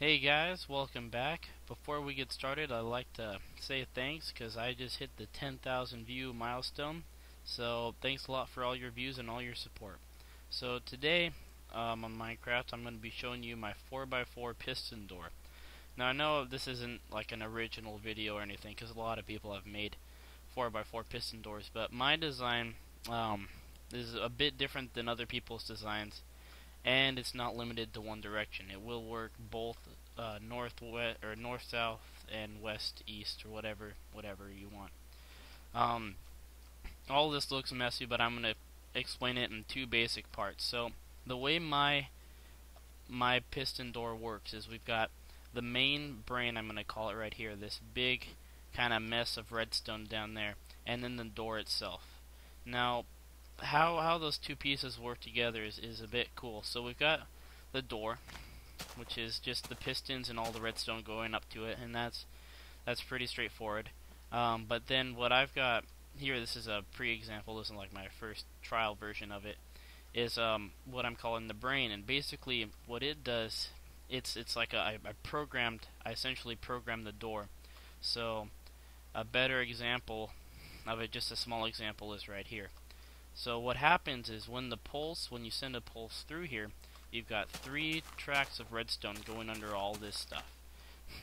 Hey guys, welcome back. Before we get started, I'd like to say thanks because I just hit the 10,000 view milestone. So thanks a lot for all your views and all your support. So today on Minecraft, I'm going to be showing you my 4x4 piston door. Now I know this isn't like an original video or anything because a lot of people have made 4x4 piston doors, but my design is a bit different than other people's designs. And it's not limited to one direction. It will work both north-west or north-south and west-east or whatever you want. All this looks messy, but I'm gonna explain it in two basic parts. So the way my piston door works is we've got the main brain, I'm gonna call it right here, this big kind of mess of redstone down there, and then the door itself. Now how those two pieces work together is a bit cool. So we've got the door, which is just the pistons and all the redstone going up to it, and that's pretty straightforward. But then what I've got here, this is a pre-example, this isn't like my first trial version of it, is what I'm calling the brain. And basically what it does, it's like I essentially programmed the door. So a better example of it, just a small example, is right here. So what happens is when you send a pulse through here, you've got 3 tracks of redstone going under all this stuff.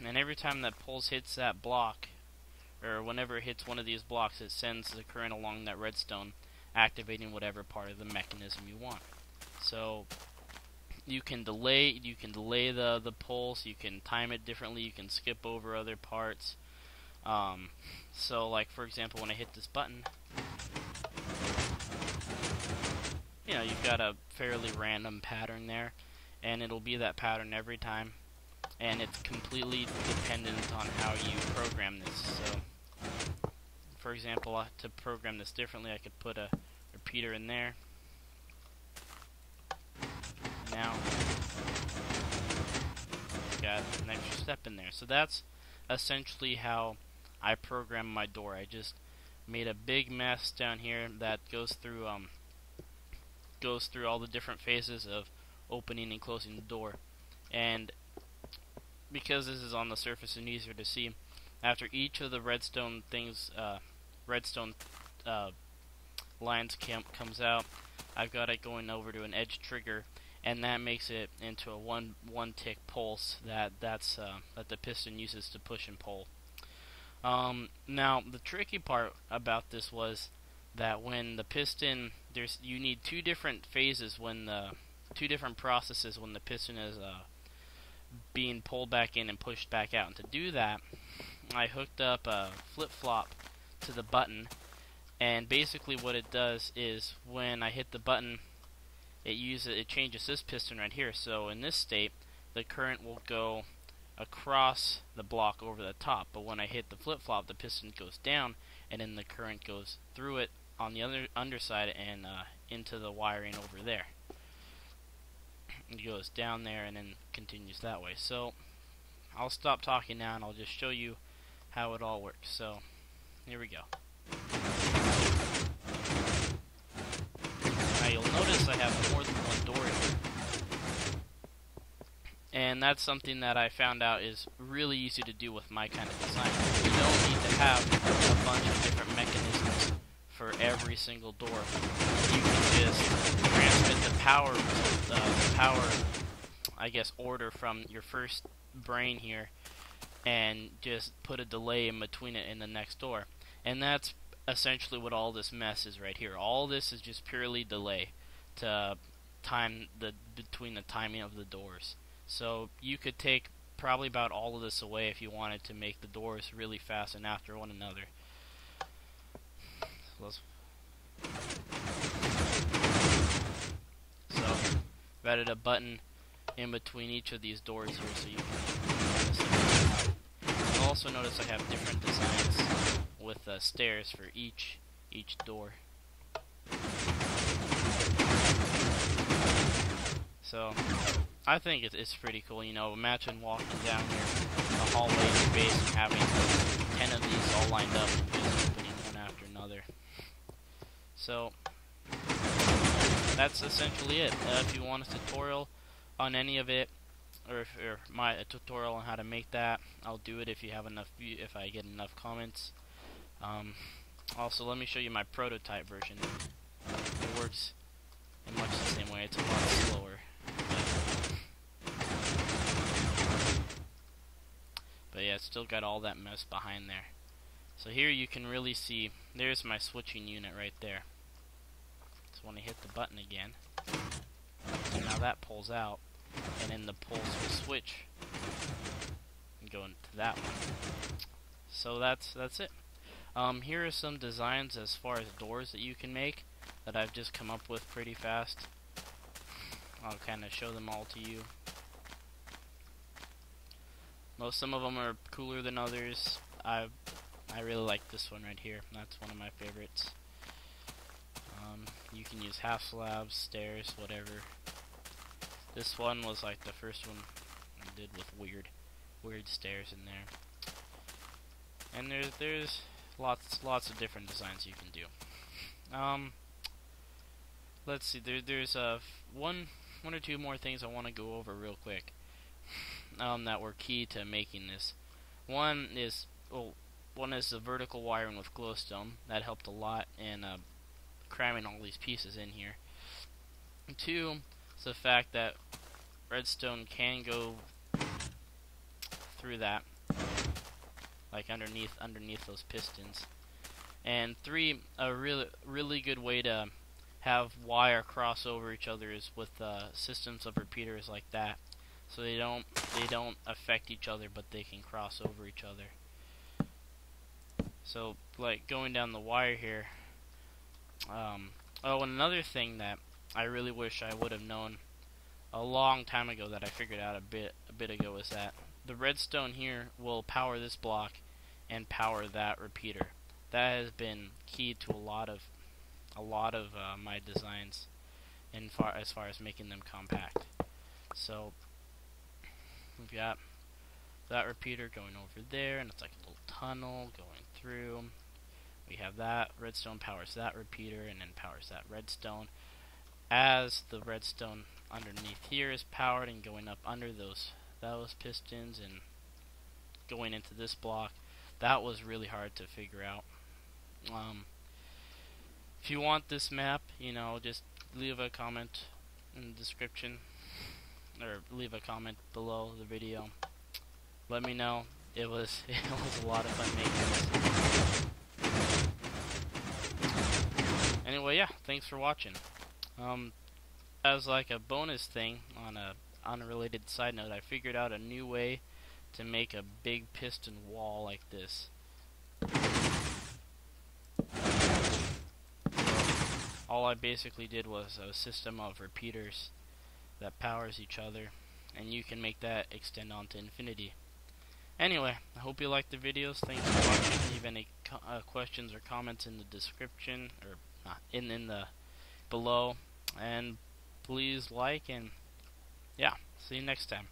And every time that pulse hits that block, or whenever it hits one of these blocks, it sends the current along that redstone, activating whatever part of the mechanism you want. So you can delay the pulse, you can time it differently, you can skip over other parts. So like for example, when I hit this button, you've got a fairly random pattern there, and it'll be that pattern every time, and it's completely dependent on how you program this. So for example, to program this differently, I could put a repeater in there. Now it's got an extra step in there. So that's essentially how I program my door. I just made a big mess down here that goes through all the different phases of opening and closing the door. And because this is on the surface and easier to see, after each of the redstone lines comes out, I've got it going over to an edge trigger, and that makes it into a one tick pulse that the piston uses to push and pull. Now the tricky part about this was that when the piston, you need 2 different phases, when 2 different processes when the piston is being pulled back in and pushed back out. And to do that, I hooked up a flip-flop to the button, and basically what it does is when I hit the button, it changes this piston right here. So in this state, the current will go across the block over the top, but when I hit the flip-flop, the piston goes down, and then the current goes through it on the underside and into the wiring over there. It goes down there and then continues that way. So I'll stop talking now and I'll just show you how it all works. So here we go. Now you'll notice I have more than one door here. And that's something that I found out is really easy to do with my kind of design. You don't need to have a bunch of different mechanisms for every single door. You can just transmit the power, I guess, order from your first brain here, and just put a delay in between it and the next door. And that's essentially what all this mess is right here. All this is just purely delay to time between the timing of the doors. So you could take probably about all of this away if you wanted to make the doors really fast and after one another. So I've added a button in between each of these doors here so you can You'll also notice I have different designs with stairs for each door. So I think it's pretty cool. Imagine walking down here the hallway in your base and having 10 of these all lined up and just opening one after another. So that's essentially it. If you want a tutorial on any of it, or my a tutorial on how to make that. I'll do it if you have enough if I get enough comments. Also, let me show you my prototype version. It works in much the same way. It's a lot slower. But yeah, it's still got all that mess behind there. So here you can really see, there's my switching unit right there. So when I hit the button again, so now that pulls out, and then the pulls will switch and go into that one. So that's it. Here are some designs as far as doors that you can make that I've just come up with pretty fast. I'll kind of show them all to you. Some of them are cooler than others. I really like this one right here. That's one of my favorites. You can use half slabs, stairs, whatever. This one was like the first one I did with weird stairs in there. And there's lots of different designs you can do. Let's see. There's one or two more things I want to go over real quick. That were key to making this. One is the vertical wiring with glowstone. That helped a lot in cramming all these pieces in here. And two is the fact that redstone can go through that, like underneath those pistons. And three, a really good way to have wire cross over each other is with systems of repeaters like that. So they don't affect each other, but they can cross over each other. So like going down the wire here. Oh, and another thing that I really wish I would have known a long time ago that I figured out a bit ago is that the redstone here will power this block and power that repeater. That has been key to a lot of my designs, as far as making them compact. So we've got that repeater going over there, and it's like a little tunnel going through. We have that redstone powers that repeater, and then powers that redstone. As the redstone underneath here is powered and going up under those pistons and going into this block, that was really hard to figure out. If you want this map, just leave a comment in the description, or leave a comment below the video. Let me know. It was a lot of fun making this. Anyway, yeah, thanks for watching. As like a bonus thing, on a unrelated side note, I figured out a new way to make a big piston wall like this. All I basically did was a system of repeaters that powers each other, and you can make that extend onto infinity. Anyway, I hope you liked the videos. Thanks for watching. Leave any questions or comments in the description, or in the below, and please like, and yeah, see you next time.